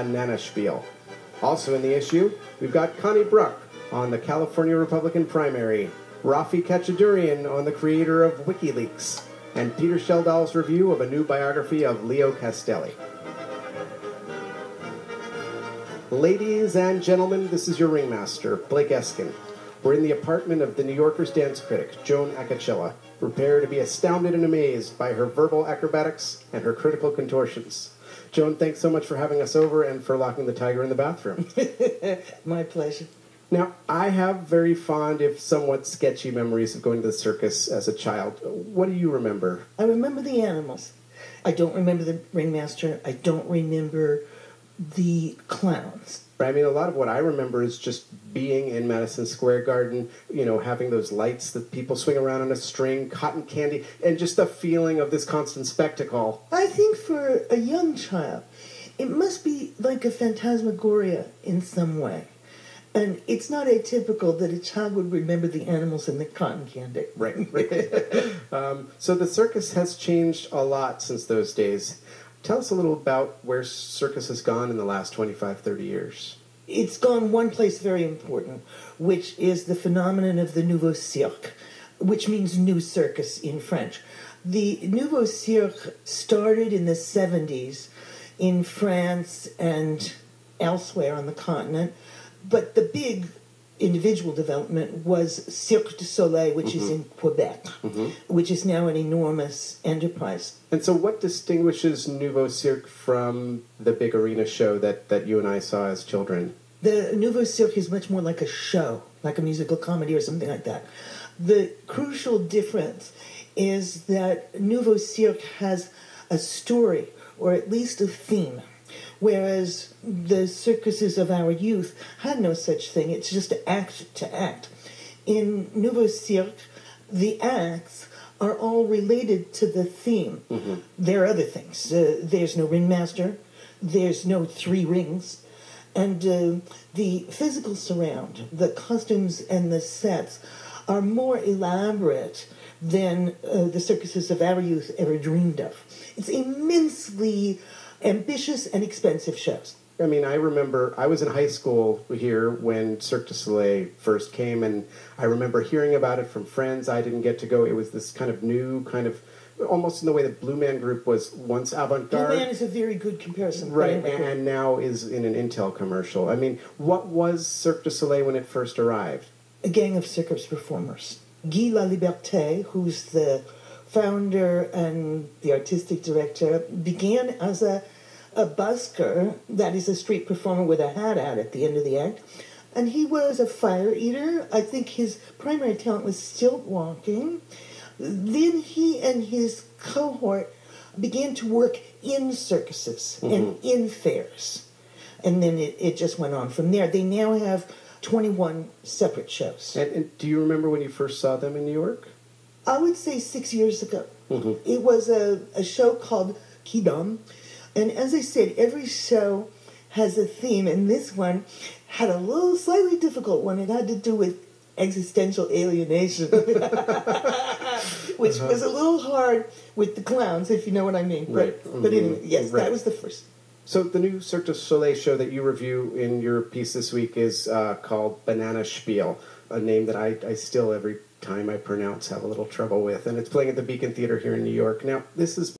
Banana Spiel. Also in the issue, we've got Connie Bruck on the California Republican primary, Rafi Kachadurian on the creator of WikiLeaks, and Peter Sheldall's review of a new biography of Leo Castelli. Ladies and gentlemen, this is your ringmaster, Blake Eskin. We're in the apartment of the New Yorker's dance critic, Joan Acachella. Prepare to be astounded and amazed by her verbal acrobatics and her critical contortions. Joan, thanks so much for having us over and for locking the tiger in the bathroom. My pleasure. Now, I have very fond, if somewhat sketchy, memories of going to the circus as a child. What do you remember? I remember the animals. I don't remember the ringmaster. I don't remember the clowns. I mean, a lot of what I remember is just being in Madison Square Garden, you know, having those lights that people swing around on a string, cotton candy, and just the feeling of this constant spectacle. I think for a young child, it must be like a phantasmagoria in some way. And it's not atypical that a child would remember the animals and the cotton candy. Right. So the circus has changed a lot since those days. Tell us a little about where circus has gone in the last 25, 30 years. It's gone one place very important, which is the phenomenon of the nouveau cirque, which means new circus in French. The nouveau cirque started in the 70s in France and elsewhere on the continent, but the big individual development was Cirque du Soleil, which is in Quebec, which is now an enormous enterprise. And so what distinguishes Nouveau Cirque from the big arena show that you and I saw as children? The Nouveau Cirque is much more like a show, like a musical comedy or something like that. The crucial difference is that Nouveau Cirque has a story, or at least a theme, whereas the circuses of our youth had no such thing. It's just act to act. In Nouveau Cirque, the acts are all related to the theme. There are other things. There's no ringmaster. There's no three rings. And the physical surround, the costumes and the sets, are more elaborate than the circuses of our youth ever dreamed of. It's immensely ambitious and expensive shows. I mean, I remember I was in high school here when Cirque du Soleil first came, and I remember hearing about it from friends. I didn't get to go. It was this kind of new, almost in the way that Blue Man Group was once avant-garde. Blue Man is a very good comparison. Right, and now is in an Intel commercial. I mean, what was Cirque du Soleil when it first arrived? A gang of circus performers. Guy Laliberté, who's the founder and the artistic director, began as a busker, that is a street performer with a hat out at the end of the act, and he was a fire eater. I think his primary talent was stilt walking. Then he and his cohort began to work in circuses and in fairs, and then it just went on from there. They now have 21 separate shows. And do you remember when you first saw them in New York? I would say 6 years ago. It was a show called Kidam. And as I said, every show has a theme, and this one had a little slightly difficult one. It had to do with existential alienation, which was a little hard with the clowns, if you know what I mean. Right. But anyway, yes, that was the first. So the new Cirque du Soleil show that you review in your piece this week is called Banana Spiel, a name that I still, every time I pronounce, have a little trouble with. And it's playing at the Beacon Theater here in New York. Now, this is